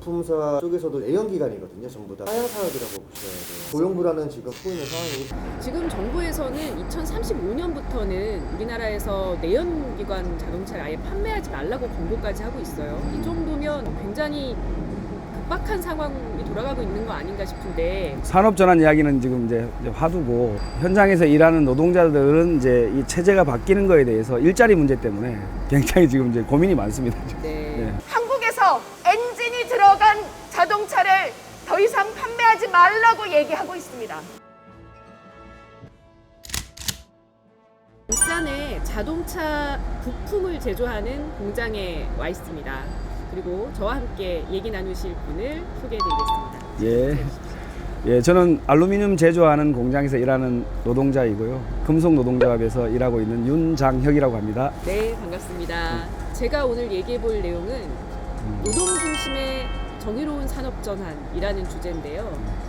부품사 쪽에서도 내연기관이거든요. 전부 다 하향 사업이라고 보셔야 돼요. 고용불안은 지금 보고 있는 상황이고. 지금 정부에서는 2035년부터는 우리나라에서 내연기관 자동차를 아예 판매하지 말라고 권고까지 하고 있어요. 이 정도면 굉장히 급박한 상황이 돌아가고 있는 거 아닌가 싶은데, 산업 전환 이야기는 지금 이제 화두고, 현장에서 일하는 노동자들은 이제 이 체제가 바뀌는 거에 대해서 일자리 문제 때문에 굉장히 지금 이제 고민이 많습니다. 네. 한국에서 엔진이 들어간 자동차를 더 이상 판매하지 말라고 얘기하고 있습니다. 울산에 자동차 부품을 제조하는 공장에 와 있습니다. 그리고 저와 함께 얘기 나누실 분을 소개해드리겠습니다. 예, 저는 알루미늄 제조하는 공장에서 일하는 노동자이고요. 금속 노동조합에서 일하고 있는 윤장혁이라고 합니다. 네, 반갑습니다. 제가 오늘 얘기해 볼 내용은 노동 중심의 정의로운 산업 전환이라는 주제인데요.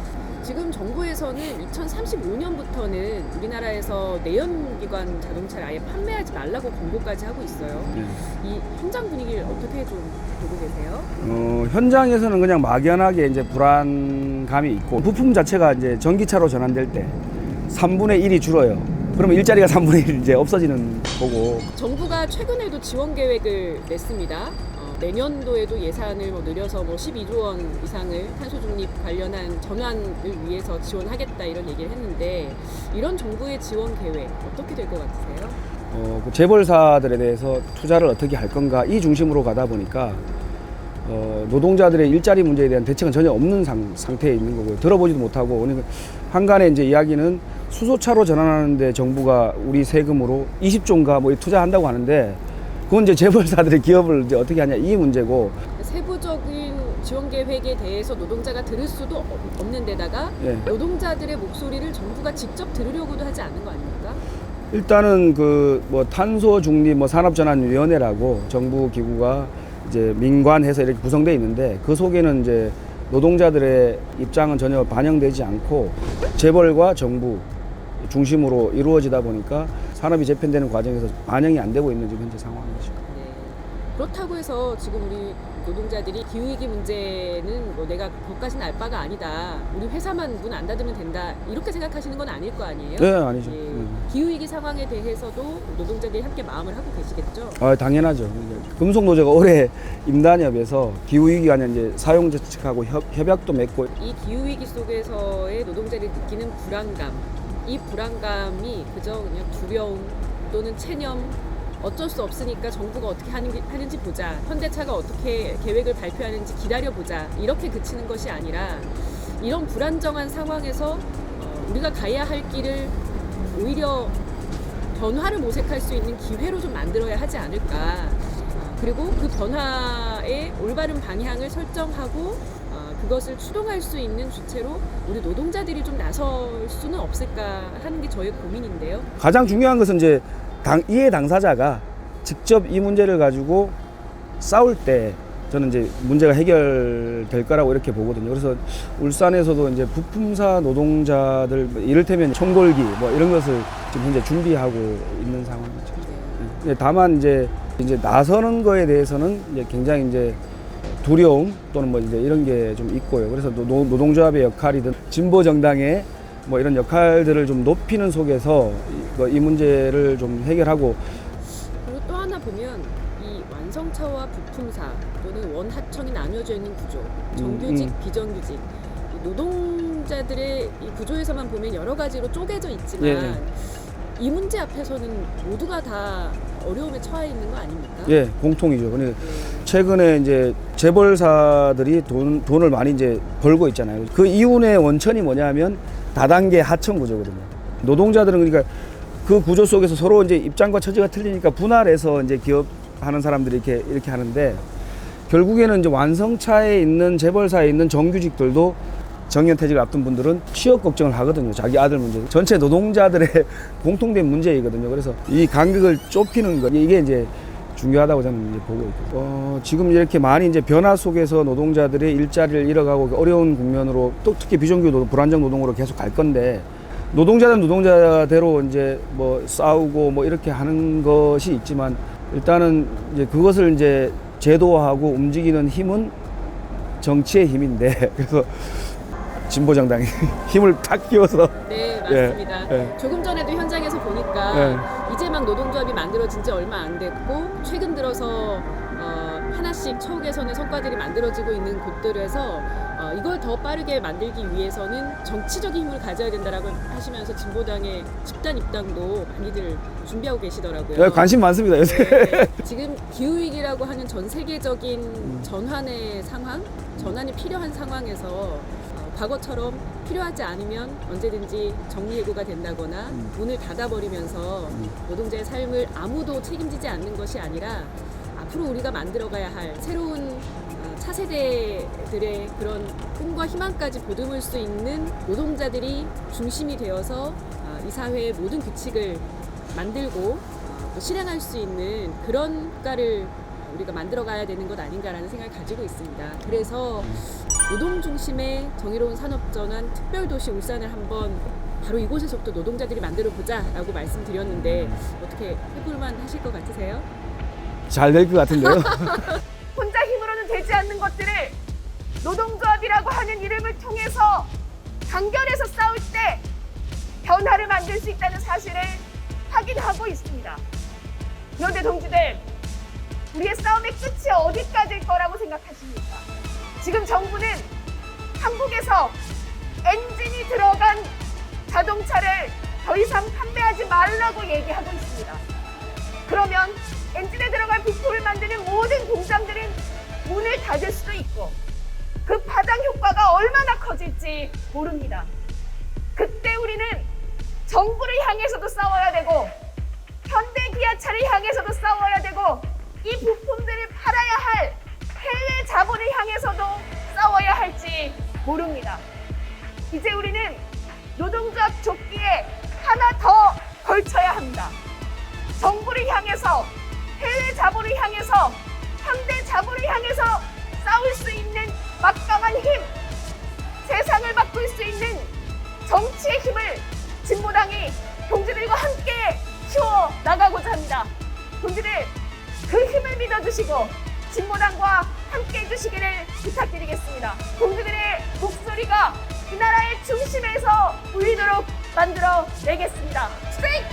지금 정부에서는 2035년부터는 우리나라에서 내연기관 자동차를 아예 판매하지 말라고 권고까지 하고 있어요. 이 현장 분위기를 어떻게 좀 보고 계세요? 현장에서는 그냥 막연하게 이제 불안감이 있고, 부품 자체가 이제 전기차로 전환될 때 3분의 1이 줄어요. 그러면 일자리가 3분의 1 이제 없어지는 거고. 정부가 최근에도 지원 계획을 냈습니다. 내년도에도 예산을 늘려서 12조 원 이상을 탄소 중립 관련한 전환을 위해서 지원하겠다 이런 얘기를 했는데, 이런 정부의 지원 계획 어떻게 될 것 같으세요? 그 재벌사들에 대해서 투자를 어떻게 할 건가 이 중심으로 가다 보니까 노동자들의 일자리 문제에 대한 대책은 전혀 없는 상태에 있는 거고요. 들어보지도 못하고, 한간에 이제 이야기는 수소차로 전환하는데 정부가 우리 세금으로 20조인가 투자한다고 하는데, 그건 이제 재벌사들의 기업을 이제 어떻게 하냐 이 문제고. 세부적인 지원 계획에 대해서 노동자가 들을 수도 없는 데다가 노동자들의 목소리를 정부가 직접 들으려고도 하지 않는 거 아닙니까? 일단은 탄소 중립 산업전환위원회라고 정부 기구가 이제 민관해서 이렇게 구성되어 있는데, 그 속에는 이제 노동자들의 입장은 전혀 반영되지 않고 재벌과 정부 중심으로 이루어지다 보니까 산업이 재편되는 과정에서 반영이 안 되고 있는 지금 현재 상황이죠. 네. 그렇다고 해서 지금 우리 노동자들이 기후위기 문제는 내가 그것까지는 알 바가 아니다, 우리 회사만 문 안 닫으면 된다, 이렇게 생각하시는 건 아닐 거 아니에요? 네, 아니죠. 기후위기 상황에 대해서도 노동자들이 함께 마음을 하고 계시겠죠? 당연하죠. 금속노조가 올해 임단협에서 기후위기가 아니라 이제 사용자 측하고 협약도 맺고. 이 기후위기 속에서의 노동자들이 느끼는 불안감, 이 불안감이 그저 그냥 두려움 또는 체념, 어쩔 수 없으니까 정부가 어떻게 하는지 보자, 현대차가 어떻게 계획을 발표하는지 기다려보자, 이렇게 그치는 것이 아니라, 이런 불안정한 상황에서 우리가 가야 할 길을 오히려 변화를 모색할 수 있는 기회로 좀 만들어야 하지 않을까. 그리고 그 변화의 올바른 방향을 설정하고 그것을 추동할 수 있는 주체로 우리 노동자들이 좀 나설 수는 없을까 하는 게 저의 고민인데요. 가장 중요한 것은 이제 이해 당사자가 직접 이 문제를 가지고 싸울 때 저는 이제 문제가 해결될 거라고 이렇게 보거든요. 그래서 울산에서도 이제 부품사 노동자들 이를테면 총궐기 이런 것을 지금 현재 준비하고 있는 상황이죠. 다만 이제 나서는 거에 대해서는 이제 굉장히 이제 두려움 또는 이제 이런 게 좀 있고요. 그래서 노동조합의 역할이든 진보 정당의 이런 역할들을 좀 높이는 속에서 이 문제를 좀 해결하고. 그리고 또 하나 보면 이 완성차와 부품사 또는 원하청이 나뉘어져 있는 구조, 정규직, 비정규직, 노동자들의 이 구조에서만 보면 여러 가지로 쪼개져 있지만 이 문제 앞에서는 모두가 다 어려움에 처해 있는 거 아닙니까? 예, 공통이죠. 최근에 이제 재벌사들이 돈을 많이 이제 벌고 있잖아요. 그 이윤의 원천이 뭐냐면 다단계 하청 구조거든요. 노동자들은 그러니까 그 구조 속에서 서로 이제 입장과 처지가 틀리니까 분할해서 이제 기업하는 사람들이 이렇게 하는데, 결국에는 이제 완성차에 있는 재벌사에 있는 정규직들도 정년퇴직을 앞둔 분들은 취업 걱정을 하거든요. 자기 아들 문제. 전체 노동자들의 공통된 문제이거든요. 그래서 이 간격을 좁히는 것, 이게 이제 중요하다고 저는 이제 보고 있고. 지금 이렇게 많이 이제 변화 속에서 노동자들의 일자리를 잃어가고 어려운 국면으로, 또 특히 비정규 노동, 불안정 노동으로 계속 갈 건데, 노동자는 노동자대로 이제 싸우고 이렇게 하는 것이 있지만, 일단은 이제 그것을 이제 제도화하고 움직이는 힘은 정치의 힘인데 그래서 진보정당이 힘을 탁 키워서 네, 맞습니다. 예. 조금 전에도 현장에서 보니까 이제 막 노동조합이 만들어진 지 얼마 안 됐고 최근 들어서 하나씩 처우 개선의 성과들이 만들어지고 있는 곳들에서 이걸 더 빠르게 만들기 위해서는 정치적인 힘을 가져야 된다라고 하시면서 진보당의 집단 입당도 많이들 준비하고 계시더라고요. 예, 관심 많습니다 요새. 네, 지금 기후위기라고 하는 전 세계적인 전환의 상황, 전환이 필요한 상황에서 과거처럼 필요하지 않으면 언제든지 정리해고가 된다거나 문을 닫아버리면서 노동자의 삶을 아무도 책임지지 않는 것이 아니라 앞으로 우리가 만들어가야 할 새로운 차세대들의 그런 꿈과 희망까지 보듬을 수 있는 노동자들이 중심이 되어서 이 사회의 모든 규칙을 만들고 또 실행할 수 있는 그런 국가를 우리가 만들어가야 되는 것 아닌가라는 생각을 가지고 있습니다. 그래서 노동 중심의 정의로운 산업전환 특별도시 울산을 한번 바로 이곳에서부터 노동자들이 만들어보자라고 말씀드렸는데 어떻게 해볼만 하실 것 같으세요? 잘 될 것 같은데요. 혼자 힘으로는 되지 않는 것들을 노동조합이라고 하는 이름을 통해서 단결해서 싸울 때 변화를 만들 수 있다는 사실을 확인하고 있습니다. 그런데 동지들, 우리의 싸움의 끝이 어디까지일 거라고 생각하십니까? 지금 정부는 한국에서 엔진이 들어간 자동차를 더 이상 판매하지 말라고 얘기하고 있습니다. 그러면 엔진에 들어갈 부품을 만드는 모든 공장들은 문을 닫을 수도 있고 그 파장 효과가 얼마나 커질지 모릅니다. 그때 우리는 정부를 향해서도 싸워야 되고 현대 기아차를 향해서도 싸워야 되고 이 부품들을 팔아야 할 해외 자본을 향해서도 싸워야 할지 모릅니다. 이제 우리는 노동조합 조끼에 하나 더 걸쳐야 합니다. 정부를 향해서, 해외 자본을 향해서, 현대 자본을 향해서 싸울 수 있는 막강한 힘, 세상을 바꿀 수 있는 정치의 힘을 진보당이 동지들과 함께 키워 나가고자 합니다. 동지들, 그 힘을 믿어주시고 진보당과 함께 해주시기를 부탁드리겠습니다. 동지들의 목소리가 이 나라의 중심에서 울리도록 만들어내겠습니다. 스트레이트!